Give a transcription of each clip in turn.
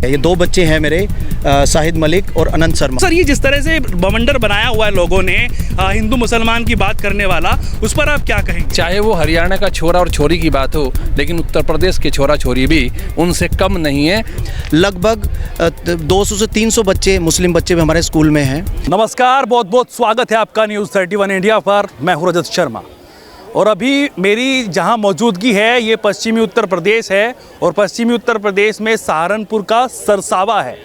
ये दो बच्चे हैं मेरे, शाहिद मलिक और अनंत शर्मा। सर, ये जिस तरह से बवंडर बनाया हुआ है लोगों ने हिंदू मुसलमान की बात करने वाला, उस पर आप क्या कहेंगे? चाहे वो हरियाणा का छोरा और छोरी की बात हो, लेकिन उत्तर प्रदेश के छोरा छोरी भी उनसे कम नहीं है। लगभग 200 से 300 बच्चे, मुस्लिम बच्चे भी हमारे स्कूल में हैं। नमस्कार, बहुत बहुत स्वागत है आपका न्यूज़ 31 इंडिया पर। मैं हूं रजत शर्मा और अभी मेरी जहां मौजूदगी है ये पश्चिमी उत्तर प्रदेश है और पश्चिमी उत्तर प्रदेश में सहारनपुर का सरसावा है।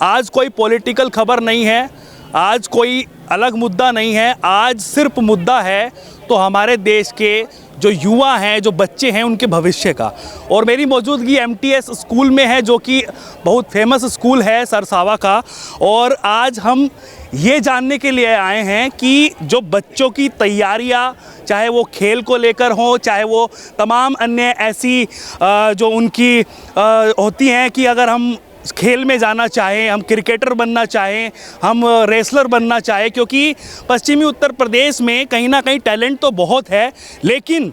आज कोई पॉलिटिकल खबर नहीं है, आज कोई अलग मुद्दा नहीं है, आज सिर्फ मुद्दा है तो हमारे देश के जो युवा हैं, जो बच्चे हैं, उनके भविष्य का। और मेरी मौजूदगी MTS स्कूल में है, जो कि बहुत फेमस स्कूल है सरसावा का। और आज हम ये जानने के लिए आए हैं कि जो बच्चों की तैयारियां, चाहे वो खेल को लेकर हो, चाहे वो तमाम अन्य ऐसी जो उनकी होती हैं कि अगर हम खेल में जाना चाहें, हम क्रिकेटर बनना चाहें, हम रेसलर बनना चाहें, क्योंकि पश्चिमी उत्तर प्रदेश में कहीं ना कहीं टैलेंट तो बहुत है लेकिन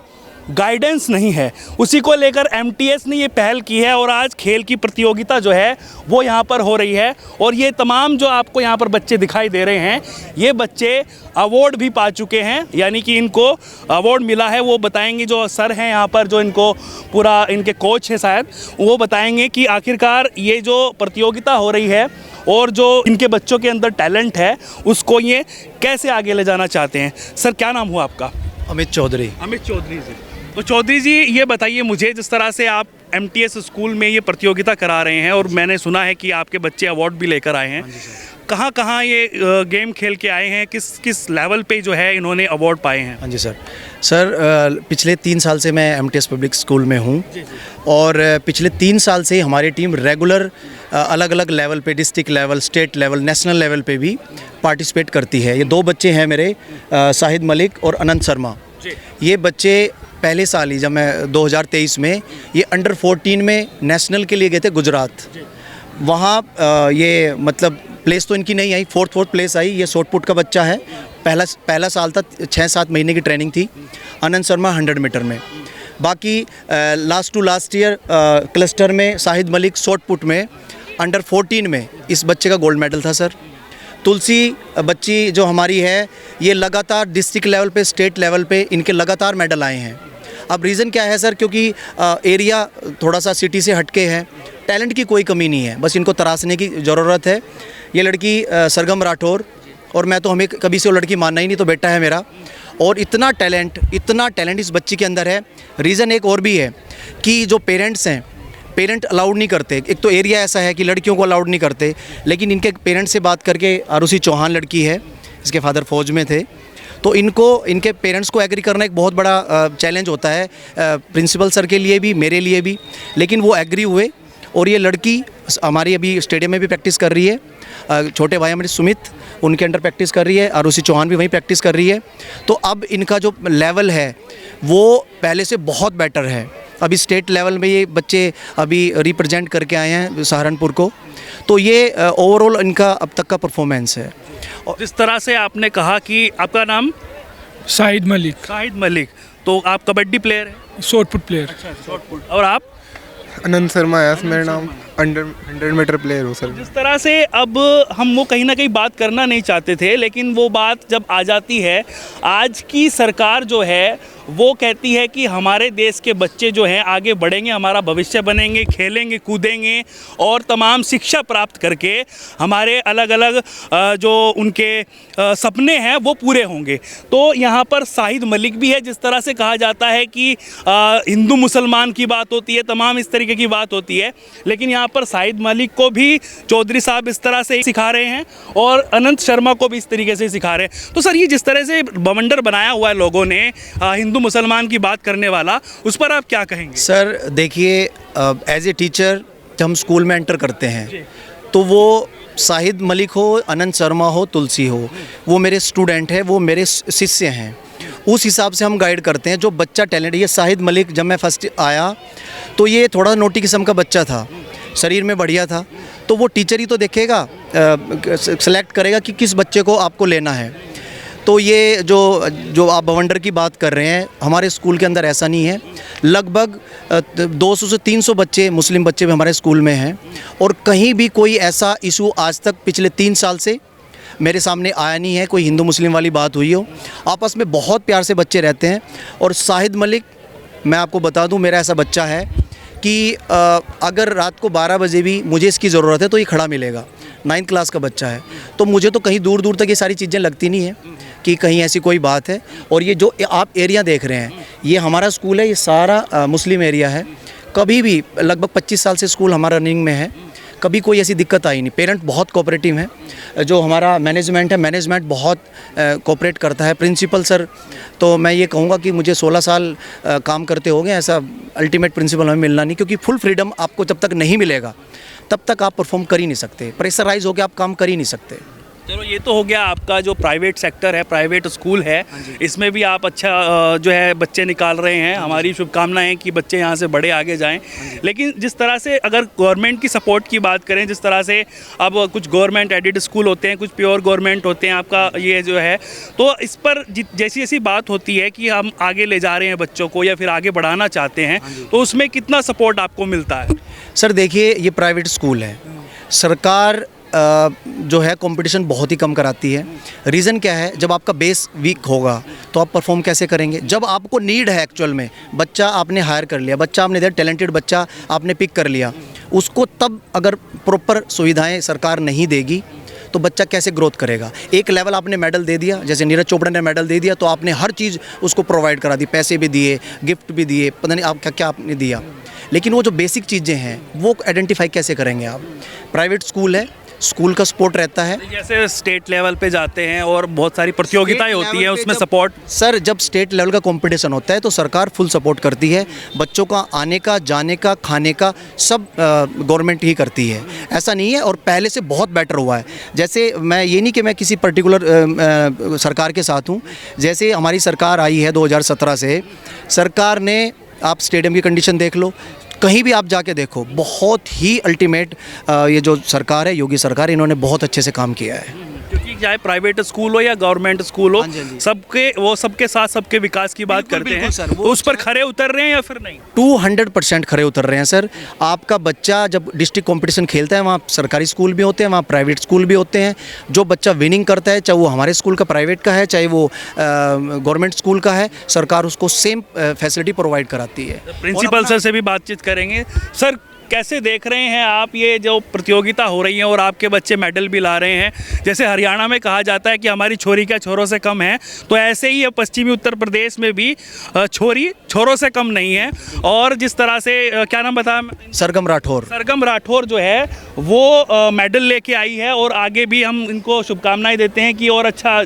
गाइडेंस नहीं है। उसी को लेकर MTS ने ये पहल की है और आज खेल की प्रतियोगिता जो है वो यहाँ पर हो रही है। और ये तमाम जो आपको यहाँ पर बच्चे दिखाई दे रहे हैं, ये बच्चे अवार्ड भी पा चुके हैं, यानी कि इनको अवार्ड मिला है। वो बताएंगे, जो सर हैं यहाँ पर, जो इनको पूरा इनके कोच हैं शायद, वो बताएंगे कि आखिरकार ये जो प्रतियोगिता हो रही है और जो इनके बच्चों के अंदर टैलेंट है उसको ये कैसे आगे ले जाना चाहते हैं। सर, क्या नाम हुआ आपका? अमित चौधरी। अमित चौधरी जी। तो चौधरी जी, ये बताइए मुझे, जिस तरह से आप MTS स्कूल में ये प्रतियोगिता करा रहे हैं और मैंने सुना है कि आपके बच्चे अवार्ड भी लेकर आए हैं, कहाँ कहाँ ये गेम खेल के आए हैं, किस किस लेवल पे जो है इन्होंने अवार्ड पाए हैं? हाँ जी सर, पिछले 3 साल से मैं MTS पब्लिक स्कूल में हूँ और पिछले 3 साल से हमारी टीम रेगुलर अलग अलग लेवल पे, district level, state level, national level पे भी पार्टिसिपेट करती है। ये दो बच्चे हैं मेरे, शाहिद मलिक और अनंत शर्मा। ये बच्चे पहले साल ही, जब मैं 2023 में ये अंडर 14 में नेशनल के लिए गए थे गुजरात। वहाँ ये मतलब प्लेस तो इनकी नहीं आई, फोर्थ प्लेस आई। ये शॉर्ट पुट का बच्चा है, पहला साल था, 6-7 महीने की ट्रेनिंग थी। अनंत शर्मा 100 मीटर में। बाकी last two last year cluster में शाहिद मलिक शॉर्ट पुट में अंडर 14 में इस बच्चे का गोल्ड मेडल था सर। तुलसी बच्ची जो हमारी है, ये लगातार डिस्ट्रिक्ट लेवल पे, स्टेट लेवल पे इनके लगातार मेडल आए हैं। अब रीज़न क्या है सर? क्योंकि एरिया थोड़ा सा सिटी से हटके है। टैलेंट की कोई कमी नहीं है, बस इनको तराशने की ज़रूरत है। ये लड़की सरगम राठौर, और मैं तो हमें कभी से वो लड़की मानना ही नहीं, तो बेटा है मेरा। और इतना टैलेंट इस बच्ची के अंदर है। रीज़न एक और भी है कि जो पेरेंट्स हैं, पेरेंट अलाउड नहीं करते। एक तो एरिया ऐसा है कि लड़कियों को अलाउड नहीं करते, लेकिन इनके पेरेंट्स से बात करके, आरुषि चौहान लड़की है, इसके फादर फौज में थे, तो इनके पेरेंट्स को एग्री करना एक बहुत बड़ा चैलेंज होता है, प्रिंसिपल सर के लिए भी, मेरे लिए भी। लेकिन वो एग्री हुए और ये लड़की हमारी अभी स्टेडियम में भी प्रैक्टिस कर रही है। छोटे भाई हमारे सुमित, उनके अंडर प्रैक्टिस कर रही है। आरुषि चौहान भी वहीं प्रैक्टिस कर रही है। तो अब इनका जो लेवल है वो पहले से बहुत बेटर है। अभी स्टेट लेवल में ये बच्चे अभी रिप्रेजेंट करके आए हैं सहारनपुर को। तो ये ओवरऑल इनका अब तक का परफॉर्मेंस है। और जिस तरह से आपने कहा कि आपका नाम शाहिद मलिक। शाहिद मलिक, तो आप कबड्डी प्लेयर हैं? Short put player. अच्छा, शॉर्ट पुट। और आप? अनंत शर्मा है मेरा नाम, अंडर 100 मीटर प्लेयर हूँ सर। जिस तरह से अब हम वो कहीं ना कहीं बात करना नहीं चाहते थे, लेकिन वो बात जब आ जाती है, आज की सरकार जो है वो कहती है कि हमारे देश के बच्चे जो हैं आगे बढ़ेंगे, हमारा भविष्य बनेंगे, खेलेंगे, कूदेंगे और तमाम शिक्षा प्राप्त करके हमारे अलग अलग जो उनके सपने हैं वो पूरे होंगे। तो यहाँ पर शाहिद मलिक भी है। जिस तरह से कहा जाता है कि हिंदू मुसलमान की बात होती है, तमाम इस तरीके की बात होती है, लेकिन यहाँ पर शाहिद मलिक को भी चौधरी साहब इस तरह से ही सिखा रहे हैं और अनंत शर्मा को भी इस तरीके से सिखा रहे हैं। तो सर, ये जिस तरह से बवंडर बनाया हुआ है लोगों ने हिंदू मुसलमान की बात करने वाला, उस पर आप क्या कहेंगे? सर देखिए, एज ए टीचर जब हम स्कूल में एंटर करते हैं तो वो शाहिद मलिक हो, अनंत शर्मा हो, तुलसी हो, वो मेरे स्टूडेंट हैं, वो मेरे शिष्य हैं। उस हिसाब से हम गाइड करते हैं। जो बच्चा टैलेंट, ये शाहिद मलिक जब मैं फर्स्ट आया तो ये थोड़ा नोटी किस्म का बच्चा था, शरीर में बढ़िया था। तो वो टीचर ही तो देखेगा, सेलेक्ट करेगा कि किस बच्चे को आपको लेना है। तो ये जो आप बवंडर की बात कर रहे हैं, हमारे स्कूल के अंदर ऐसा नहीं है। लगभग 200 से 300 बच्चे, मुस्लिम बच्चे भी हमारे स्कूल में हैं, और कहीं भी कोई ऐसा इशू आज तक पिछले 3 साल से मेरे सामने आया नहीं है, कोई हिंदू मुस्लिम वाली बात हुई हो। आपस में बहुत प्यार से बच्चे रहते हैं। और शाहिद मलिक, मैं आपको बता दूं, मेरा ऐसा बच्चा है कि अगर रात को 12 बजे भी मुझे इसकी ज़रूरत है तो ये खड़ा मिलेगा। 9th क्लास का बच्चा है, तो मुझे तो कहीं दूर दूर तक ये सारी चीज़ें लगती नहीं है कि कहीं ऐसी कोई बात है। और ये जो आप एरिया देख रहे हैं, ये हमारा स्कूल है, ये सारा मुस्लिम एरिया है। कभी भी लगभग 25 साल से स्कूल हमारा रनिंग में है, कभी कोई ऐसी दिक्कत आई नहीं। पेरेंट बहुत कोऑपरेटिव हैं। जो हमारा मैनेजमेंट है, मैनेजमेंट बहुत कोऑपरेट करता है। प्रिंसिपल सर, तो मैं ये कहूँगा कि मुझे 16 साल काम करते हो गए, ऐसा अल्टीमेट प्रिंसिपल हमें मिलना नहीं, क्योंकि फुल फ्रीडम आपको जब तक नहीं मिलेगा तब तक आप परफॉर्म कर ही नहीं सकते, प्रेशराइज होकर आप काम कर ही नहीं सकते। चलो, ये तो हो गया आपका जो प्राइवेट सेक्टर है, प्राइवेट स्कूल है, इसमें भी आप अच्छा जो है बच्चे निकाल रहे हैं। हमारी शुभकामनाएं हैं कि बच्चे यहाँ से बड़े आगे जाएं। लेकिन जिस तरह से अगर गवर्नमेंट की सपोर्ट की बात करें, जिस तरह से अब कुछ गवर्नमेंट एडेड स्कूल होते हैं, कुछ प्योर गवर्नमेंट होते हैं, आपका ये जो है, तो इस पर जैसी जैसी बात होती है कि हम आगे ले जा रहे हैं बच्चों को या फिर आगे बढ़ाना चाहते हैं, तो उसमें कितना सपोर्ट आपको मिलता है? सर देखिए, ये प्राइवेट स्कूल है, सरकार जो है कंपटीशन बहुत ही कम कराती है। रीज़न क्या है? जब आपका बेस वीक होगा तो आप परफॉर्म कैसे करेंगे? जब आपको नीड है, एक्चुअल में बच्चा आपने हायर कर लिया, बच्चा आपने टैलेंटेड बच्चा आपने पिक कर लिया, उसको तब अगर प्रॉपर सुविधाएं सरकार नहीं देगी तो बच्चा कैसे ग्रोथ करेगा? एक लेवल आपने मेडल दे दिया, जैसे नीरज चोपड़ा ने मेडल दे दिया, तो आपने हर चीज़ उसको प्रोवाइड करा दी, पैसे भी दिए, गिफ्ट भी दिए, पता नहीं आप क्या क्या आपने दिया, लेकिन वो जो बेसिक चीज़ें हैं वो आइडेंटिफाई कैसे करेंगे आप? प्राइवेट स्कूल है, स्कूल का सपोर्ट रहता है। जैसे स्टेट लेवल पे जाते हैं और बहुत सारी प्रतियोगिताएं होती हैं, उसमें सपोर्ट? सर, जब स्टेट लेवल का कंपटीशन होता है तो सरकार फुल सपोर्ट करती है। बच्चों का आने का, जाने का, खाने का सब गवर्नमेंट ही करती है। ऐसा नहीं है, और पहले से बहुत बेटर हुआ है। जैसे मैं ये नहीं कि मैं किसी पर्टिकुलर सरकार के साथ हूँ, जैसे हमारी सरकार आई है 2017 से, सरकार ने, आप स्टेडियम की कंडीशन देख लो, कहीं भी आप जाके देखो, बहुत ही अल्टीमेट ये जो सरकार है, योगी सरकार, इन्होंने बहुत अच्छे से काम किया है। क्योंकि चाहे प्राइवेट स्कूल हो या गवर्नमेंट स्कूल हो, सबके साथ सबके विकास की बात करते हैं सर। उस पर खरे उतर रहे हैं या फिर नहीं? 200% खरे उतर रहे हैं सर। आपका बच्चा जब डिस्ट्रिक्ट कंपटीशन खेलता है, वहाँ सरकारी स्कूल भी होते हैं, वहाँ प्राइवेट स्कूल भी होते हैं। जो बच्चा विनिंग करता है, चाहे वो हमारे स्कूल का प्राइवेट का है, चाहे वो गवर्नमेंट स्कूल का है, सरकार उसको सेम फैसिलिटी प्रोवाइड कराती है। प्रिंसिपल सर से भी बातचीत करेंगे। सर, कैसे देख रहे हैं आप ये जो प्रतियोगिता हो रही है और आपके बच्चे मेडल भी ला रहे हैं? जैसे हरियाणा में कहा जाता है कि हमारी छोरी क्या छोरों से कम है, तो ऐसे ही पश्चिमी उत्तर प्रदेश में भी छोरी छोरों से कम नहीं है। और जिस तरह से क्या नाम बताया? सरगम राठौर। सरगम राठौर जो है वो मेडल लेके आई है, और आगे भी हम इनको शुभकामनाएं देते हैं कि और अच्छा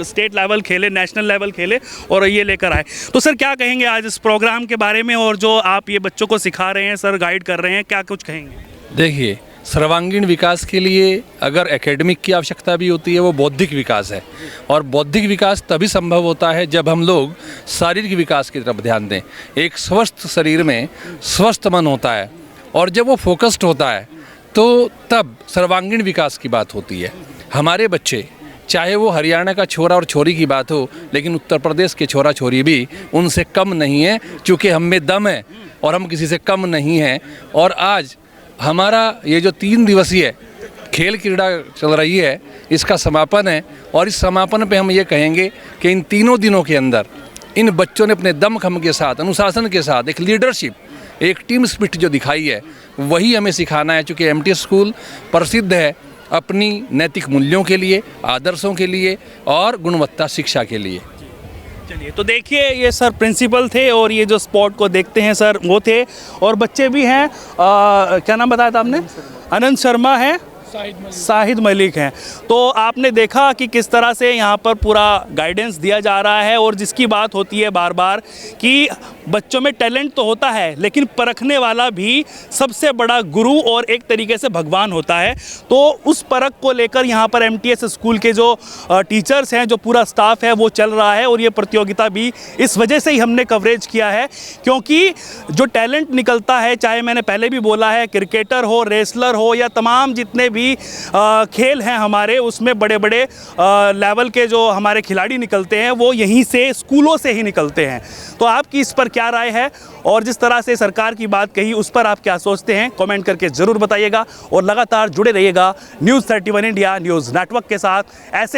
स्टेट लेवल खेले, नेशनल लेवल खेले और ये लेकर आए। तो सर, क्या कहेंगे आज इस प्रोग्राम के बारे में, और जो आप ये बच्चों को सिखा रहे हैं सर, गाइड कर रहे हैं, क्या कुछ कहेंगे? देखिए, सर्वांगीण विकास के लिए अगर एकेडमिक की आवश्यकता भी होती है, वो बौद्धिक विकास है। और बौद्धिक विकास तभी संभव होता है जब हम लोग शारीरिक विकास की तरफ ध्यान दें। एक स्वस्थ शरीर में स्वस्थ मन होता है, और जब वो फोकस्ड होता है तो तब सर्वांगीण विकास की बात होती है। हमारे बच्चे, चाहे वो हरियाणा का छोरा और छोरी की बात हो, लेकिन उत्तर प्रदेश के छोरा छोरी भी उनसे कम नहीं है, क्योंकि हम में दम है और हम किसी से कम नहीं हैं। और आज हमारा ये जो 3 दिवसीय खेल क्रीड़ा चल रही है, इसका समापन है, और इस समापन पे हम ये कहेंगे कि इन 3 दिनों के अंदर इन बच्चों ने अपने दमखम के साथ, अनुशासन के साथ, एक लीडरशिप, एक टीम स्पिरिट जो दिखाई है, वही हमें सिखाना है। चूँकि एमटीएस स्कूल प्रसिद्ध है अपनी नैतिक मूल्यों के लिए, आदर्शों के लिए और गुणवत्ता शिक्षा के लिए। चलिए, तो देखिए, ये सर प्रिंसिपल थे, और ये जो स्पोर्ट को देखते हैं सर वो थे, और बच्चे भी हैं। क्या नाम बताया था आपने? अनंत शर्मा है, शाहिद मलिक हैं। तो आपने देखा कि किस तरह से यहाँ पर पूरा गाइडेंस दिया जा रहा है, और जिसकी बात होती है बार बार कि बच्चों में टैलेंट तो होता है, लेकिन परखने वाला भी सबसे बड़ा गुरु और एक तरीके से भगवान होता है। तो उस परख को लेकर यहाँ पर एमटीएस स्कूल के जो टीचर्स हैं, जो पूरा स्टाफ है, वो चल रहा है। और ये प्रतियोगिता भी इस वजह से ही हमने कवरेज किया है, क्योंकि जो टैलेंट निकलता है, चाहे मैंने पहले भी बोला है, क्रिकेटर हो, रेसलर हो, या तमाम जितने भी खेल हैं हमारे, उसमें बड़े बड़े लेवल के जो हमारे खिलाड़ी निकलते हैं वो यहीं से, स्कूलों से ही निकलते हैं। तो आपकी इस पर क्या राय है, और जिस तरह से सरकार की बात कही उस पर आप क्या सोचते हैं, कमेंट करके ज़रूर बताइएगा। और लगातार जुड़े रहिएगा न्यूज़ 31 इंडिया न्यूज़ नेटवर्क के साथ। ऐसे